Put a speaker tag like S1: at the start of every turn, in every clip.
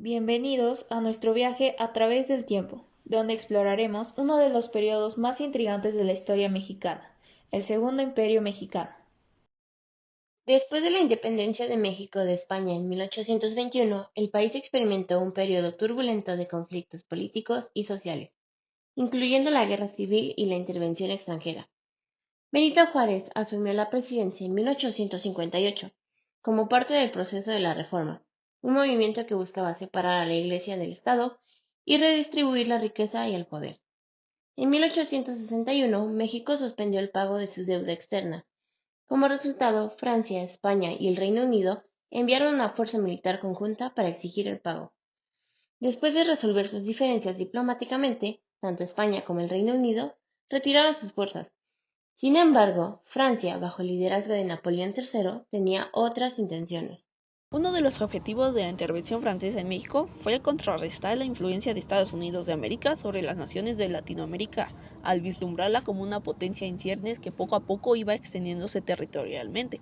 S1: Bienvenidos a nuestro viaje a través del tiempo, donde exploraremos uno de los periodos más intrigantes de la historia mexicana, el Segundo Imperio Mexicano.
S2: Después de la independencia de México de España en 1821, el país experimentó un periodo turbulento de conflictos políticos y sociales, incluyendo la guerra civil y la intervención extranjera. Benito Juárez asumió la presidencia en 1858 como parte del proceso de la Reforma, un movimiento que buscaba separar a la Iglesia del Estado y redistribuir la riqueza y el poder. En 1861, México suspendió el pago de su deuda externa. Como resultado, Francia, España y el Reino Unido enviaron una fuerza militar conjunta para exigir el pago. Después de resolver sus diferencias diplomáticamente, tanto España como el Reino Unido retiraron sus fuerzas. Sin embargo, Francia, bajo el liderazgo de Napoleón III, tenía otras intenciones.
S3: Uno de los objetivos de la intervención francesa en México fue contrarrestar la influencia de Estados Unidos de América sobre las naciones de Latinoamérica, al vislumbrarla como una potencia en ciernes que poco a poco iba extendiéndose territorialmente.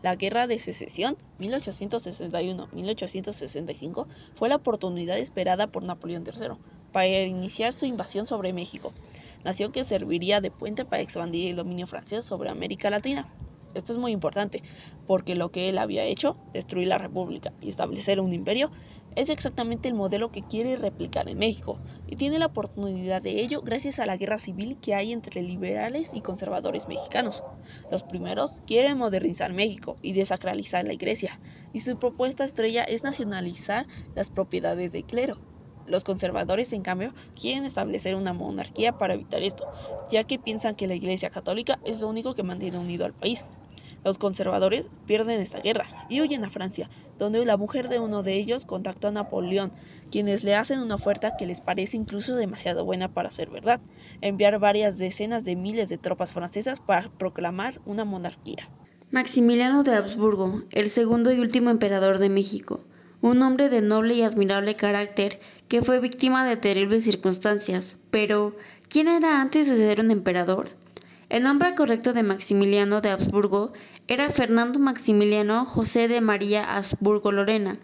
S3: La Guerra de Secesión, 1861-1865, fue la oportunidad esperada por Napoleón III para iniciar su invasión sobre México, nación que serviría de puente para expandir el dominio francés sobre América Latina. Esto es muy importante, porque lo que él había hecho, destruir la república y establecer un imperio, es exactamente el modelo que quiere replicar en México, y tiene la oportunidad de ello gracias a la guerra civil que hay entre liberales y conservadores mexicanos. Los primeros quieren modernizar México y desacralizar la iglesia, y su propuesta estrella es nacionalizar las propiedades del clero. Los conservadores, en cambio, quieren establecer una monarquía para evitar esto, ya que piensan que la Iglesia Católica es lo único que mantiene unido al país. Los conservadores pierden esta guerra y huyen a Francia, donde la mujer de uno de ellos contactó a Napoleón, quienes le hacen una oferta que les parece incluso demasiado buena para ser verdad: enviar varias decenas de miles de tropas francesas para proclamar una monarquía.
S4: Maximiliano de Habsburgo, el segundo y último emperador de México, un hombre de noble y admirable carácter que fue víctima de terribles circunstancias. Pero, ¿quién era antes de ser un emperador? El nombre correcto de Maximiliano de Habsburgo era Fernando Maximiliano José de María Habsburgo Lorena.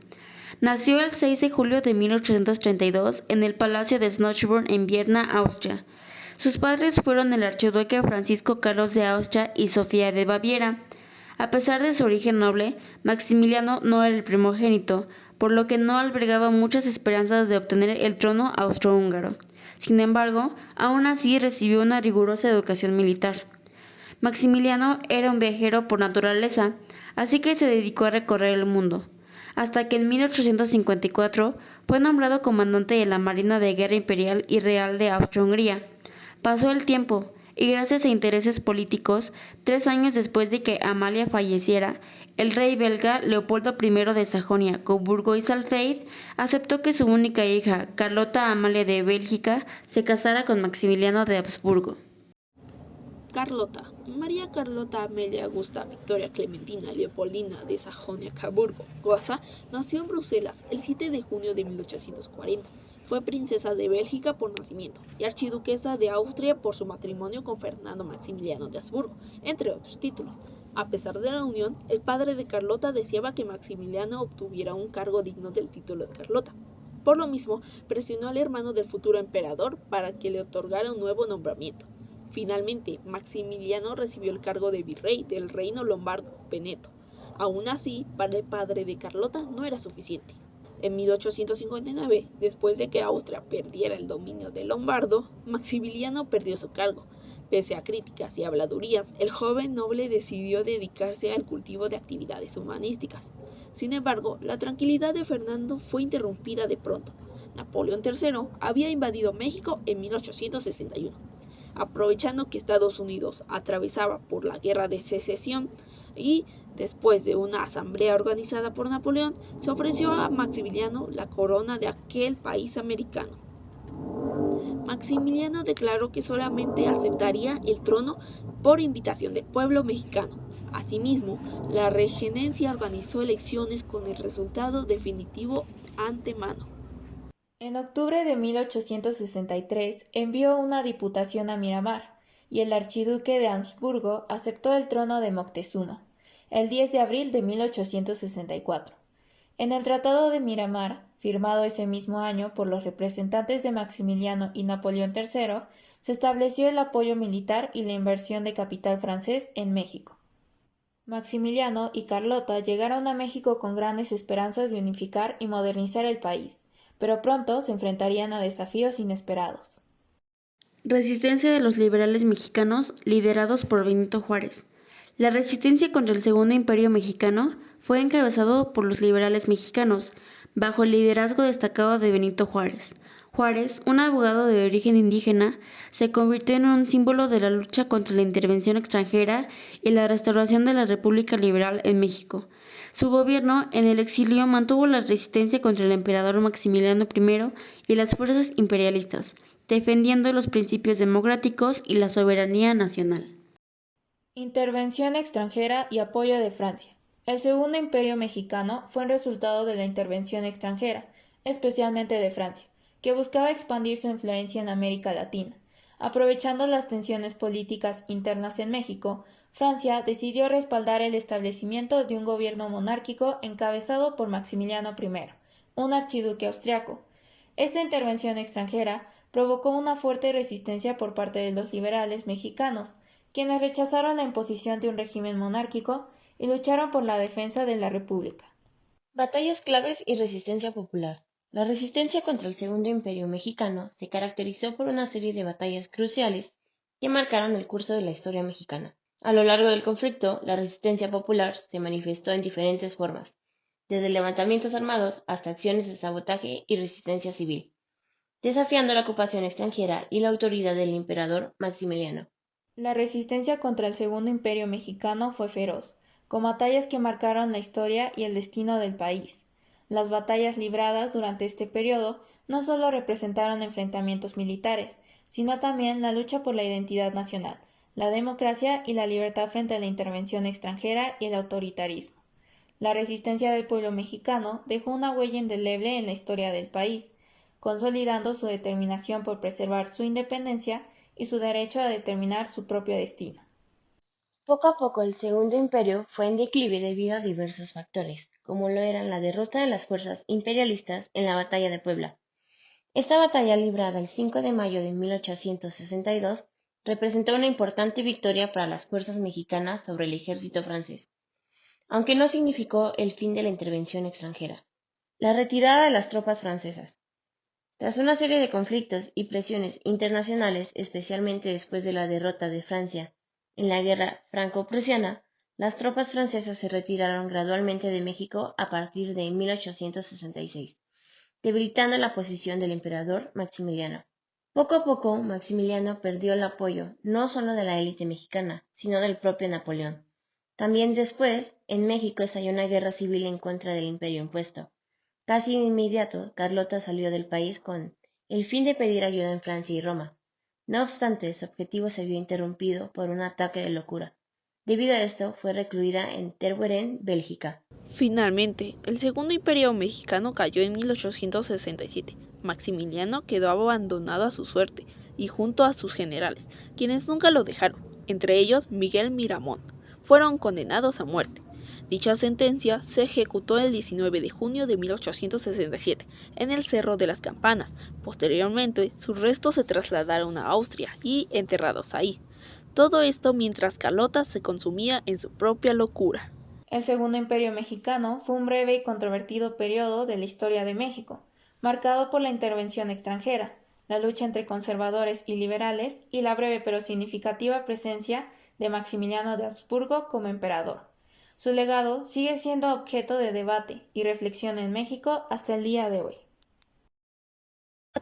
S4: Nació el 6 de julio de 1832 en el Palacio de Schönbrunn en Viena, Austria. Sus padres fueron el archiduque Francisco Carlos de Austria y Sofía de Baviera. A pesar de su origen noble, Maximiliano no era el primogénito, por lo que no albergaba muchas esperanzas de obtener el trono austrohúngaro. Sin embargo, aún así recibió una rigurosa educación militar. Maximiliano era un viajero por naturaleza, así que se dedicó a recorrer el mundo, hasta que en 1854 fue nombrado comandante de la Marina de Guerra Imperial y Real de Austria-Hungría. Pasó el tiempo, y gracias a intereses políticos, 3 años después de que Amalia falleciera, el rey belga Leopoldo I de Sajonia, Coburgo y Saalfeld aceptó que su única hija, Carlota Amalia de Bélgica, se casara con Maximiliano de Habsburgo.
S3: Carlota, María Carlota Amelia Augusta Victoria Clementina Leopoldina de Sajonia-Coburgo-Gotha, nació en Bruselas el 7 de junio de 1840. Fue princesa de Bélgica por nacimiento y archiduquesa de Austria por su matrimonio con Fernando Maximiliano de Habsburgo, entre otros títulos. A pesar de la unión, el padre de Carlota deseaba que Maximiliano obtuviera un cargo digno del título de Carlota. Por lo mismo, presionó al hermano del futuro emperador para que le otorgara un nuevo nombramiento. Finalmente, Maximiliano recibió el cargo de virrey del reino lombardo, Veneto. Aún así, para el padre de Carlota no era suficiente. En 1859, después de que Austria perdiera el dominio de Lombardo, Maximiliano perdió su cargo. Pese a críticas y habladurías, el joven noble decidió dedicarse al cultivo de actividades humanísticas. Sin embargo, la tranquilidad de Fernando fue interrumpida de pronto. Napoleón III había invadido México en 1861. Aprovechando que Estados Unidos atravesaba por la Guerra de Secesión y después de una asamblea organizada por Napoleón, se ofreció a Maximiliano la corona de aquel país americano. Maximiliano declaró que solamente aceptaría el trono por invitación del pueblo mexicano. Asimismo, la regencia organizó elecciones con el resultado definitivo antemano.
S1: En octubre de 1863 envió una diputación a Miramar, y el archiduque de Habsburgo aceptó el trono de Moctezuma, el 10 de abril de 1864. En el Tratado de Miramar, firmado ese mismo año por los representantes de Maximiliano y Napoleón III, se estableció el apoyo militar y la inversión de capital francés en México. Maximiliano y Carlota llegaron a México con grandes esperanzas de unificar y modernizar el país, pero pronto se enfrentarían a desafíos inesperados.
S4: Resistencia de los liberales mexicanos liderados por Benito Juárez. La resistencia contra el Segundo Imperio Mexicano fue encabezado por los liberales mexicanos, bajo el liderazgo destacado de Benito Juárez. Juárez, un abogado de origen indígena, se convirtió en un símbolo de la lucha contra la intervención extranjera y la restauración de la República Liberal en México. Su gobierno, en el exilio, mantuvo la resistencia contra el emperador Maximiliano I y las fuerzas imperialistas, defendiendo los principios democráticos y la soberanía nacional.
S1: Intervención extranjera y apoyo de Francia. El Segundo Imperio Mexicano fue el resultado de la intervención extranjera, especialmente de Francia, que buscaba expandir su influencia en América Latina. Aprovechando las tensiones políticas internas en México, Francia decidió respaldar el establecimiento de un gobierno monárquico encabezado por Maximiliano I, un archiduque austriaco. Esta intervención extranjera provocó una fuerte resistencia por parte de los liberales mexicanos, quienes rechazaron la imposición de un régimen monárquico y lucharon por la defensa de la República.
S2: Batallas claves y resistencia popular. La resistencia contra el Segundo Imperio Mexicano se caracterizó por una serie de batallas cruciales que marcaron el curso de la historia mexicana. A lo largo del conflicto, la resistencia popular se manifestó en diferentes formas, desde levantamientos armados hasta acciones de sabotaje y resistencia civil, desafiando la ocupación extranjera y la autoridad del emperador Maximiliano.
S1: La resistencia contra el Segundo Imperio Mexicano fue feroz, con batallas que marcaron la historia y el destino del país. Las batallas libradas durante este periodo no solo representaron enfrentamientos militares, sino también la lucha por la identidad nacional, la democracia y la libertad frente a la intervención extranjera y el autoritarismo. La resistencia del pueblo mexicano dejó una huella indeleble en la historia del país, consolidando su determinación por preservar su independencia y su derecho a determinar su propio destino.
S2: Poco a poco el Segundo Imperio fue en declive debido a diversos factores, como lo eran la derrota de las fuerzas imperialistas en la Batalla de Puebla. Esta batalla, librada el 5 de mayo de 1862, representó una importante victoria para las fuerzas mexicanas sobre el ejército francés, aunque no significó el fin de la intervención extranjera. La retirada de las tropas francesas. Tras una serie de conflictos y presiones internacionales, especialmente después de la derrota de Francia en la Guerra Franco-Prusiana, las tropas francesas se retiraron gradualmente de México a partir de 1866, debilitando la posición del emperador Maximiliano. Poco a poco, Maximiliano perdió el apoyo no solo de la élite mexicana, sino del propio Napoleón. También después, en México estalló una guerra civil en contra del imperio impuesto. Casi de inmediato, Carlota salió del país con el fin de pedir ayuda en Francia y Roma. No obstante, su objetivo se vio interrumpido por un ataque de locura. Debido a esto, fue recluida en Teruel, Bélgica.
S3: Finalmente, el Segundo Imperio Mexicano cayó en 1867. Maximiliano quedó abandonado a su suerte y junto a sus generales, quienes nunca lo dejaron, entre ellos Miguel Miramón, fueron condenados a muerte. Dicha sentencia se ejecutó el 19 de junio de 1867 en el Cerro de las Campanas. Posteriormente, sus restos se trasladaron a Austria y enterrados ahí. Todo esto mientras Carlota se consumía en su propia locura.
S1: El Segundo Imperio Mexicano fue un breve y controvertido periodo de la historia de México, marcado por la intervención extranjera, la lucha entre conservadores y liberales y la breve pero significativa presencia de Maximiliano de Habsburgo como emperador. Su legado sigue siendo objeto de debate y reflexión en México hasta el día de hoy.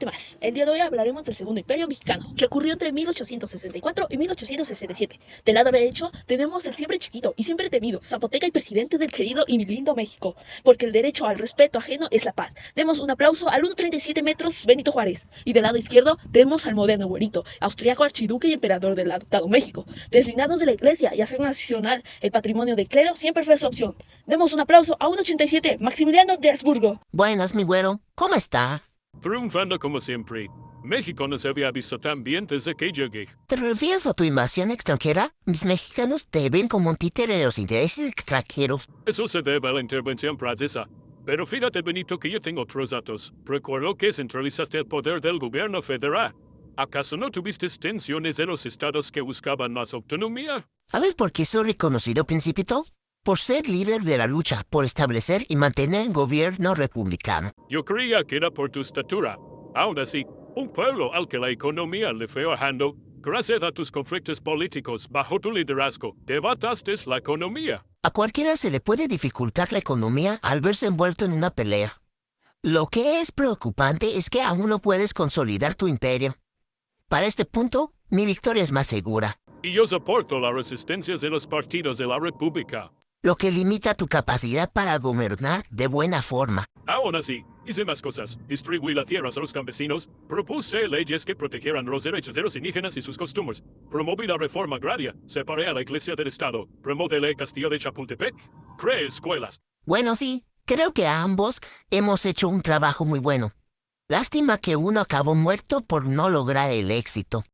S3: Más. El día de hoy hablaremos del Segundo Imperio Mexicano, que ocurrió entre 1864 y 1867. Del lado derecho tenemos el siempre chiquito y siempre temido zapoteca y presidente del querido y lindo México, porque el derecho al respeto ajeno es la paz. Demos un aplauso al 1,37 metros Benito Juárez. Y del lado izquierdo tenemos al moderno güerito, austriaco archiduque y emperador del adoptado México. Deslindados de la iglesia y hacer nacional el patrimonio del clero siempre fue su opción. Demos un aplauso a 1,87 Maximiliano de Habsburgo.
S5: Buenas, mi güero. ¿Cómo está?
S6: Triunfando como siempre. México no se había visto tan bien desde que llegué.
S5: ¿Te refieres a tu invasión extranjera? Mis mexicanos te ven como un títere de los intereses extranjeros.
S6: Eso se debe a la intervención francesa. Pero fíjate, Benito, que yo tengo otros datos. Recuerdo que centralizaste el poder del gobierno federal. ¿Acaso no tuviste tensiones de los estados que buscaban más autonomía?
S5: ¿Sabes por qué soy reconocido, Principito? Por ser líder de la lucha por establecer y mantener un gobierno republicano.
S6: Yo creía que era por tu estatura. Aún así, un pueblo al que la economía le fue bajando, gracias a tus conflictos políticos bajo tu liderazgo, devataste la economía.
S5: A cualquiera se le puede dificultar la economía al verse envuelto en una pelea. Lo que es preocupante es que aún no puedes consolidar tu imperio. Para este punto, mi victoria es más segura,
S6: Y yo soporto las resistencias de los partidos de la República.
S5: lo que limita tu capacidad para gobernar de buena forma.
S6: Aún así, hice más cosas. Distribuí las tierras a los campesinos, propuse leyes que protegieran los derechos de los indígenas y sus costumbres, promoví la reforma agraria, separé a la iglesia del Estado, remodelé el castillo de Chapultepec, creé escuelas.
S5: Bueno, sí, creo que ambos hemos hecho un trabajo muy bueno. Lástima que uno acabó muerto por no lograr el éxito.